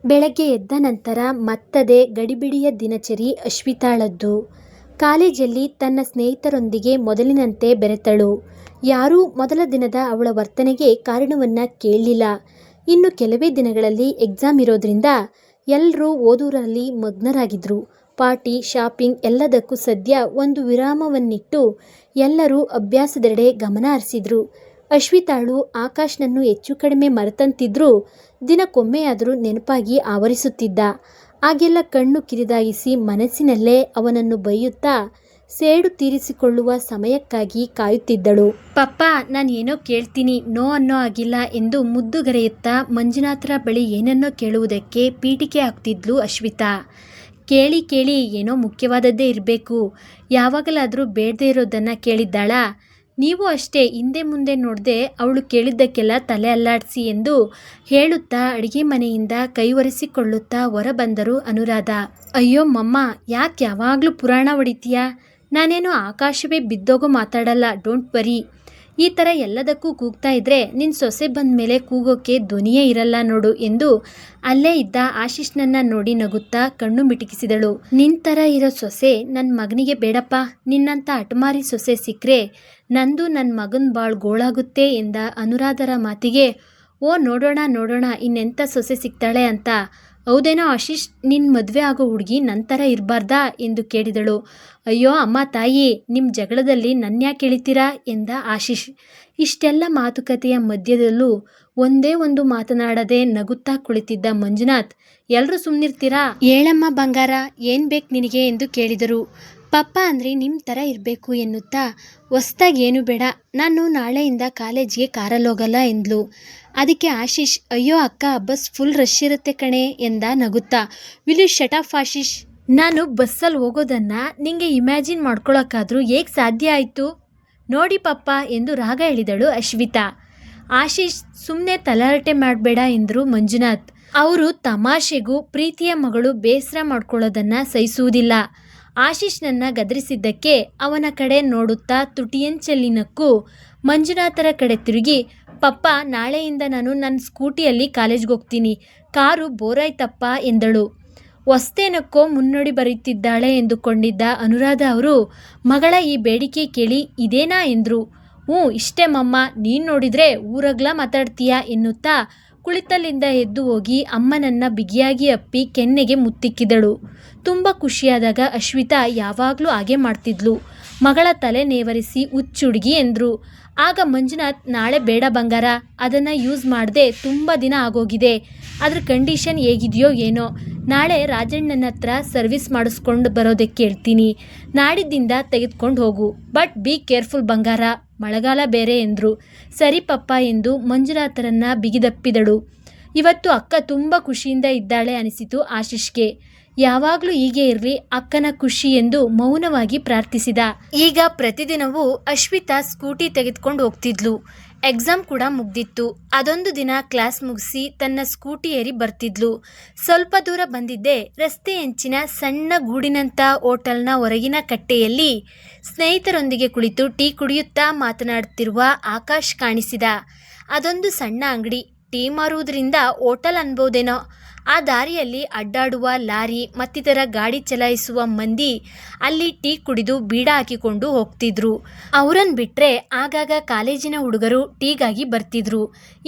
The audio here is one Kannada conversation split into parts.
ಬೆಳಗ್ಗೆ ಎದ್ದ ನಂತರ ಮತ್ತದೇ ಗಡಿಬಿಡಿಯ ದಿನಚರಿ ಅಶ್ವಿತಾಳದ್ದು. ಕಾಲೇಜಲ್ಲಿ ತನ್ನ ಸ್ನೇಹಿತರೊಂದಿಗೆ ಮೊದಲಿನಂತೆ ಬೆರೆತಳು. ಯಾರೂ ಮೊದಲ ದಿನದ ಅವಳ ವರ್ತನೆಗೆ ಕಾರಣವನ್ನ ಕೇಳಲಿಲ್ಲ. ಇನ್ನು ಕೆಲವೇ ದಿನಗಳಲ್ಲಿ ಎಕ್ಸಾಮ್ ಇರೋದ್ರಿಂದ ಎಲ್ಲರೂ ಓದೋರಲ್ಲಿ ಮಗ್ನರಾಗಿದ್ರು. ಪಾರ್ಟಿ, ಶಾಪಿಂಗ್ ಎಲ್ಲದಕ್ಕೂ ಸದ್ಯ ಒಂದು ವಿರಾಮವನ್ನಿಟ್ಟು ಎಲ್ಲರೂ ಅಭ್ಯಾಸದೆಡೆ ಗಮನ ಹರಿಸಿದ್ರು. ಅಶ್ವಿತಾಳು ಆಕಾಶ್ನನ್ನು ಹೆಚ್ಚು ಕಡಿಮೆ ಮರೆತಂತಿದ್ರೂ ದಿನಕ್ಕೊಮ್ಮೆಯಾದರೂ ನೆನಪಾಗಿ ಆವರಿಸುತ್ತಿದ್ದ. ಆಗೆಲ್ಲ ಕಣ್ಣು ಕಿರಿದಾಗಿಸಿ ಮನಸ್ಸಿನಲ್ಲೇ ಅವನನ್ನು ಬೈಯುತ್ತಾ ಸೇಡು ತೀರಿಸಿಕೊಳ್ಳುವ ಸಮಯಕ್ಕಾಗಿ ಕಾಯುತ್ತಿದ್ದಳು. ಪಪ್ಪ, ನಾನು ಏನೋ ಕೇಳ್ತೀನಿ, ನೋ ಅನ್ನೋ ಆಗಿಲ್ಲ ಎಂದು ಮುದ್ದುಗರೆಯುತ್ತಾ ಮಂಜುನಾಥರ ಬಳಿ ಏನನ್ನೋ ಕೇಳುವುದಕ್ಕೆ ಪೀಠಿಕೆ ಹಾಕ್ತಿದ್ಲು ಅಶ್ವಿತಾ. ಕೇಳಿ ಕೇಳಿ ಏನೋ ಮುಖ್ಯವಾದದ್ದೇ ಇರಬೇಕು, ಯಾವಾಗಲಾದರೂ ಬೇಡದೇ ಇರೋದನ್ನು ಕೇಳಿದ್ದಾಳಾ? ನೀವು ಅಷ್ಟೇ ಹಿಂದೆ ಮುಂದೆ ನೋಡದೆ ಅವಳು ಕೇಳಿದ್ದಕ್ಕೆಲ್ಲ ತಲೆ ಅಲ್ಲಾಡಿಸಿ ಎಂದು ಹೇಳುತ್ತಾ ಅಡಿಗೆ ಮನೆಯಿಂದ ಕೈವರೆಸಿಕೊಳ್ಳುತ್ತಾ ಹೊರ ಬಂದರು ಅನುರಾಧ. ಅಯ್ಯೋ ಮಮ್ಮ, ಯಾಕೆ ಯಾವಾಗಲೂ ಪುರಾಣ ಹೊಡಿತೀಯಾ? ನಾನೇನು ಆಕಾಶವೇ ಬಿದ್ದೋಗೋ ಮಾತಾಡಲ್ಲ, ಡೋಂಟ್ ವರಿ. ಈ ಥರ ಎಲ್ಲದಕ್ಕೂ ಕೂಗ್ತಾ ಇದ್ರೆ ನಿನ್ನ ಸೊಸೆ ಬಂದ ಮೇಲೆ ಕೂಗೋಕ್ಕೆ ಧ್ವನಿಯೇ ಇರಲ್ಲ ನೋಡು ಎಂದು ಅಲ್ಲೇ ಇದ್ದ ಆಶೀಶ್ನನ್ನ ನೋಡಿ ನಗುತ್ತಾ ಕಣ್ಣು ಮಿಟುಕಿಸಿದಳು. ನಿನ್ನ ಥರ ಇರೋ ಸೊಸೆ ನನ್ನ ಮಗನಿಗೆ ಬೇಡಪ್ಪ. ನಿನ್ನಂಥ ಹಠಮಾರಿ ಸೊಸೆ ಸಿಕ್ಕರೆ ನಂದು ನನ್ನ ಮಗನ ಬಾಳ್ ಗೋಳಾಗುತ್ತೆ ಎಂದ ಅನುರಾಧರ ಮಾತಿಗೆ ಓ ನೋಡೋಣ ನೋಡೋಣ ಇನ್ನೆಂಥ ಸೊಸೆ ಸಿಗ್ತಾಳೆ ಅಂತ. ಹೌದೇನೋ ಆಶೀಶ್, ನಿನ್ನ ಮದುವೆ ಆಗೋ ಹುಡುಗಿ ನಂತರ ಇರಬಾರ್ದಾ ಎಂದು ಕೇಳಿದಳು. ಅಯ್ಯೋ ಅಮ್ಮ ತಾಯಿ, ನಿಮ್ಮ ಜಗಳದಲ್ಲಿ ನನ್ಯಾಕೆ ಕೇಳಿತೀರಾ ಎಂದ ಆಶೀಶ್. ಇಷ್ಟೆಲ್ಲ ಮಾತುಕತೆಯ ಮಧ್ಯದಲ್ಲೂ ಒಂದೇ ಒಂದು ಮಾತನಾಡದೆ ನಗುತ್ತಾ ಕುಳಿತಿದ್ದ ಮಂಜುನಾಥ್, ಎಲ್ಲರೂ ಸುಮ್ಮನಿರ್ತೀರಾ? ಹೇಳಮ್ಮ ಬಂಗಾರ, ಏನು ಬೇಕು ನಿನಗೆ ಎಂದು ಕೇಳಿದರು. ಪಪ್ಪ ಅಂದರೆ ನಿಮ್ಮ ಥರ ಇರಬೇಕು ಎನ್ನುತ್ತಾ ಹೊಸ್ದಾಗಿ ಏನು ಬೇಡ, ನಾನು ನಾಳೆಯಿಂದ ಕಾಲೇಜ್ಗೆ ಕಾರಲ್ಲಿ ಹೋಗಲ್ಲ ಎಂದ್ಲು. ಅದಕ್ಕೆ ಆಶೀಶ್, ಅಯ್ಯೋ ಅಕ್ಕ, ಬಸ್ ಫುಲ್ ರಶ್ ಇರುತ್ತೆ ಕಣೆ ಎಂದ ನಗುತ್ತಾ. Will you shut up Ashish? ನಾನು ಬಸ್ಸಲ್ಲಿ ಹೋಗೋದನ್ನು ನಿಂಗೆ ಇಮ್ಯಾಜಿನ್ ಮಾಡ್ಕೊಳ್ಳೋಕ್ಕಾದ್ರೂ ಹೇಗೆ ಸಾಧ್ಯ ಆಯಿತು? ನೋಡಿ ಪಪ್ಪ ಎಂದು ರಾಗ ಎಳೆದಳು ಅಶ್ವಿತಾ. ಆಶೀಶ್, ಸುಮ್ಮನೆ ತಲಹರಟೆ ಮಾಡಬೇಡ ಎಂದರು ಮಂಜುನಾಥ್. ಅವರು ತಮಾಷೆಗೂ ಪ್ರೀತಿಯ ಮಗಳು ಬೇಸರ ಮಾಡ್ಕೊಳ್ಳೋದನ್ನು ಸಹಿಸುವುದಿಲ್ಲ. ಆಶೀಶ್ನನ್ನ ಗದರಿಸಿದ್ದಕ್ಕೆ ಅವನ ಕಡೆ ನೋಡುತ್ತಾ ತುಟಿಯಂಚಲ್ಲಿ ನಕ್ಕು ಮಂಜುನಾಥರ ಕಡೆ ತಿರುಗಿ, ಪಪ್ಪ, ನಾಳೆಯಿಂದ ನಾನು ನನ್ನ ಸ್ಕೂಟಿಯಲ್ಲಿ ಕಾಲೇಜ್ಗೆ ಹೋಗ್ತೀನಿ, ಕಾರು ಬೋರಾಯ್ತಪ್ಪ ಎಂದಳು. ಹೊಸ್ತೇನಕ್ಕೋ ಮುನ್ನುಡಿ ಬರೆಯುತ್ತಿದ್ದಾಳೆ ಎಂದುಕೊಂಡಿದ್ದ ಅನುರಾಧ ಅವರು ಮಗಳ ಈ ಬೇಡಿಕೆ ಕೇಳಿ ಇದೇನಾ ಎಂದರು. ಹ್ಞೂ ಇಷ್ಟೇ ಮಮ್ಮ, ನೀನು ನೋಡಿದರೆ ಊರಗ್ಲ ಮಾತಾಡ್ತೀಯಾ ಎನ್ನುತ್ತಾ ಕುಳಿತಲ್ಲಿಂದ ಎದ್ದು ಹೋಗಿ ಅಮ್ಮನನ್ನ ಬಿಗಿಯಾಗಿ ಅಪ್ಪಿ ಕೆನ್ನೆಗೆ ಮುತ್ತಿಕ್ಕಿದಳು. ತುಂಬ ಖುಷಿಯಾದಾಗ ಅಶ್ವಿತಾ ಯಾವಾಗಲೂ ಹಾಗೆ ಮಾಡ್ತಿದ್ಲು. ಮಗಳ ತಲೆ ನೇವರಿಸಿ ಹುಚ್ಚುಡುಗಿ ಎಂದರು. ಆಗ ಮಂಜುನಾಥ್, ನಾಳೆ ಬೇಡ ಬಂಗಾರ, ಅದನ್ನು ಯೂಸ್ ಮಾಡದೆ ತುಂಬ ದಿನ ಆಗೋಗಿದೆ, ಅದ್ರ ಕಂಡೀಷನ್ ಹೇಗಿದೆಯೋ ಏನೋ, ನಾಳೆ ರಾಜಣ್ಣನ ಹತ್ರ ಸರ್ವಿಸ್ ಮಾಡಿಸ್ಕೊಂಡು ಬರೋದಕ್ಕೆ ಹೇಳ್ತೀನಿ, ನಾಡಿದ್ದಿಂದ ತೆಗೆದುಕೊಂಡು ಹೋಗು, ಬಟ್ ಬಿ ಕೇರ್ಫುಲ್ ಬಂಗಾರ, ಮಳೆಗಾಲ ಬೇರೆ ಎಂದರು. ಸರಿ ಪಪ್ಪ ಎಂದು ಮಂಜುನಾಥರನ್ನ ಬಿಗಿದಪ್ಪಿದಳು. ಇವತ್ತು ಅಕ್ಕ ತುಂಬ ಖುಷಿಯಿಂದ ಇದ್ದಾಳೆ ಅನಿಸಿತು ಆಶೀಶ್ಗೆ. ಯಾವಾಗಲೂ ಹೀಗೆ ಇರಲಿ ಅಕ್ಕನ ಖುಷಿ ಎಂದು ಮೌನವಾಗಿ ಪ್ರಾರ್ಥಿಸಿದ. ಈಗ ಪ್ರತಿದಿನವೂ ಅಶ್ವಿತಾ ಸ್ಕೂಟಿ ತೆಗೆದುಕೊಂಡು ಹೋಗ್ತಿದ್ಲು. ಎಕ್ಸಾಮ್ ಕೂಡ ಮುಗ್ದಿತ್ತು. ಅದೊಂದು ದಿನ ಕ್ಲಾಸ್ ಮುಗಿಸಿ ತನ್ನ ಸ್ಕೂಟಿ ಏರಿ ಬರ್ತಿದ್ಲು. ಸ್ವಲ್ಪ ದೂರ ಬಂದಿದ್ದೆ ರಸ್ತೆ ಹೆಂಚಿನ ಸಣ್ಣ ಗೂಡಿನಂಥ ಹೋಟೆಲ್ನ ಹೊರಗಿನ ಕಟ್ಟೆಯಲ್ಲಿ ಸ್ನೇಹಿತರೊಂದಿಗೆ ಕುಳಿತು ಟೀ ಕುಡಿಯುತ್ತಾ ಮಾತನಾಡುತ್ತಿರುವ ಆಕಾಶ್ ಕಾಣಿಸಿದ. ಅದೊಂದು ಸಣ್ಣ ಅಂಗಡಿ, ಟೀ ಮಾರುವುದರಿಂದ ಹೋಟೆಲ್ ಅನ್ಬೋದೇನೋ. ಆ ದಾರಿಯಲ್ಲಿ ಅಡ್ಡಾಡುವ ಲಾರಿ ಮತ್ತಿತರ ಗಾಡಿ ಚಲಾಯಿಸುವ ಮಂದಿ ಅಲ್ಲಿ ಟೀ ಕುಡಿದು ಬೀಡ ಹಾಕಿಕೊಂಡು ಹೋಗ್ತಿದ್ರು. ಅವರನ್ನು ಬಿಟ್ಟರೆ ಆಗಾಗ ಕಾಲೇಜಿನ ಹುಡುಗರು ಟೀಗಾಗಿ ಬರ್ತಿದ್ರು.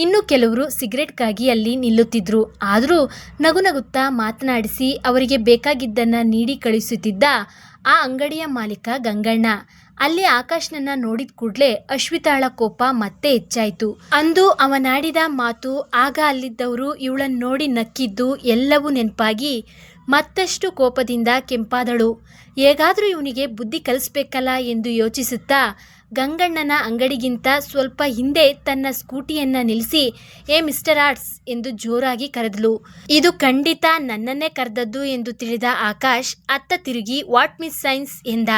ಇನ್ನು ಕೆಲವರು ಸಿಗರೆಟ್ಗಾಗಿ ಅಲ್ಲಿ ನಿಲ್ಲುತ್ತಿದ್ರು. ಆದರೂ ನಗು ನಗುತ್ತಾ ಮಾತನಾಡಿಸಿ ಅವರಿಗೆ ಬೇಕಾಗಿದ್ದನ್ನು ನೀಡಿ ಕಳಿಸುತ್ತಿದ್ದ ಆ ಅಂಗಡಿಯ ಮಾಲೀಕ ಗಂಗಣ್ಣ. ಅಲ್ಲಿ ಆಕಾಶ್ನನ್ನ ನೋಡಿದ ಕೂಡಲೇ ಅಶ್ವಿತಾಳ ಕೋಪ ಮತ್ತೆ ಹೆಚ್ಚಾಯಿತು. ಅಂದು ಅವನಾಡಿದ ಮಾತು, ಆಗ ಅಲ್ಲಿದ್ದವರು ಇವಳನ್ನು ನೋಡಿ ನಕ್ಕಿದ್ದು ಎಲ್ಲವೂ ನೆನಪಾಗಿ ಮತ್ತಷ್ಟು ಕೋಪದಿಂದ ಕೆಂಪಾದಳು. ಹೇಗಾದರೂ ಇವನಿಗೆ ಬುದ್ಧಿ ಕಲಿಸ್ಬೇಕಲ್ಲ ಎಂದು ಯೋಚಿಸುತ್ತಾ ಗಂಗಣ್ಣನ ಅಂಗಡಿಗಿಂತ ಸ್ವಲ್ಪ ಹಿಂದೆ ತನ್ನ ಸ್ಕೂಟಿಯನ್ನು ನಿಲ್ಲಿಸಿ, ಏ ಮಿಸ್ಟರ್ ಆರ್ಟ್ಸ್ ಎಂದು ಜೋರಾಗಿ ಕರೆದಳು. ಇದು ಖಂಡಿತ ನನ್ನನ್ನೇ ಕರೆದದ್ದು ಎಂದು ತಿಳಿದ ಆಕಾಶ್ ಅತ್ತ ತಿರುಗಿ ವಾಟ್ ಮಿಸ್ ಸೈನ್ಸ್ ಎಂದ.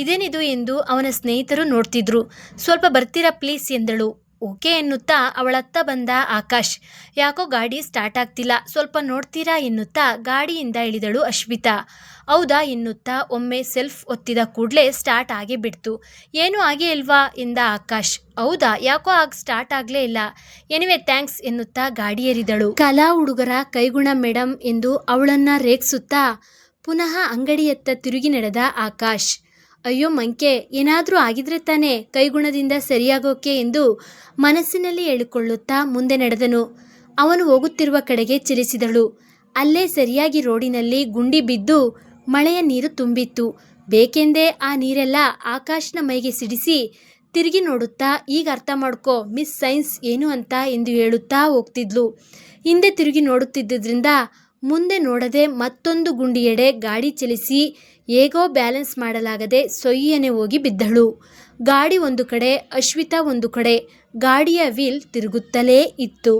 ಇದೇನಿದು ಎಂದು ಅವನ ಸ್ನೇಹಿತರು ನೋಡ್ತಿದ್ರು. ಸ್ವಲ್ಪ ಬರ್ತೀರಾ ಪ್ಲೀಸ್ ಎಂದಳು. ಓಕೆ ಎನ್ನುತ್ತಾ ಅವಳತ್ತ ಬಂದ ಆಕಾಶ್. ಯಾಕೋ ಗಾಡಿ ಸ್ಟಾರ್ಟ್ ಆಗ್ತಿಲ್ಲ, ಸ್ವಲ್ಪ ನೋಡ್ತೀರಾ ಎನ್ನುತ್ತಾ ಗಾಡಿಯಿಂದ ಇಳಿದಳು ಅಶ್ವಿತಾ. ಹೌದಾ ಎನ್ನುತ್ತಾ ಒಮ್ಮೆ ಸೆಲ್ಫ್ ಒತ್ತಿದ ಕೂಡಲೇ ಸ್ಟಾರ್ಟ್ ಆಗೇ ಬಿಡ್ತು. ಏನೂ ಆಗೇ ಇಲ್ವಾ ಎಂದ ಆಕಾಶ್. ಹೌದಾ, ಯಾಕೋ ಸ್ಟಾರ್ಟ್ ಆಗಲೇ ಇಲ್ಲ. ಎನಿವೆ ಥ್ಯಾಂಕ್ಸ್ ಎನ್ನುತ್ತಾ ಗಾಡಿ ಏರಿದಳು. ಕಲಾ ಹುಡುಗರ ಕೈಗುಣ ಮೇಡಮ್ ಎಂದು ಅವಳನ್ನ ರೇಗಿಸುತ್ತಾ ಪುನಃ ಅಂಗಡಿಯತ್ತ ತಿರುಗಿ ನಡೆದ ಆಕಾಶ್. ಅಯ್ಯೋ ಮಂಕೆ, ಏನಾದರೂ ಆಗಿದ್ರೆ ತಾನೇ ಕೈಗುಣದಿಂದ ಸರಿಯಾಗೋಕೆ ಎಂದು ಮನಸ್ಸಿನಲ್ಲಿ ಹೇಳಿಕೊಳ್ಳುತ್ತಾ ಮುಂದೆ ನಡೆದನು. ಅವನು ಹೋಗುತ್ತಿರುವ ಕಡೆಗೆ ಚಲಿಸಿದಳು. ಅಲ್ಲೇ ಸರಿಯಾಗಿ ರೋಡಿನಲ್ಲಿ ಗುಂಡಿ ಬಿದ್ದು ಮಳೆಯ ನೀರು ತುಂಬಿತ್ತು. ಬೇಕೆಂದೇ ಆ ನೀರೆಲ್ಲ ಆಕಾಶ್ನ ಮೈಗೆ ಸಿಡಿಸಿ ತಿರುಗಿ ನೋಡುತ್ತಾ, ಈಗ ಅರ್ಥ ಮಾಡ್ಕೋ ಮಿಸ್ ಸೈನ್ಸ್ ಏನು ಅಂತ ಎಂದು ಹೇಳುತ್ತಾ ಹೋಗ್ತಿದ್ಲು. ಹಿಂದೆ ತಿರುಗಿ ನೋಡುತ್ತಿದ್ದರಿಂದ ಮುಂದೆ ನೋಡದೆ ಮತ್ತೊಂದು ಗುಂಡಿಯೆಡೆ ಗಾಡಿ ಚಲಿಸಿ ಹೇಗೋ ಬ್ಯಾಲೆನ್ಸ್ ಮಾಡಲಾಗದೆ ಸೊಯ್ಯನೆ ಹೋಗಿ ಬಿದ್ದಳು. ಗಾಡಿ ಒಂದು ಕಡೆ, ಅಶ್ವಿತಾ ಒಂದು ಕಡೆ. ಗಾಡಿಯ ವೀಲ್ ತಿರುಗುತ್ತಲೇ ಇತ್ತು.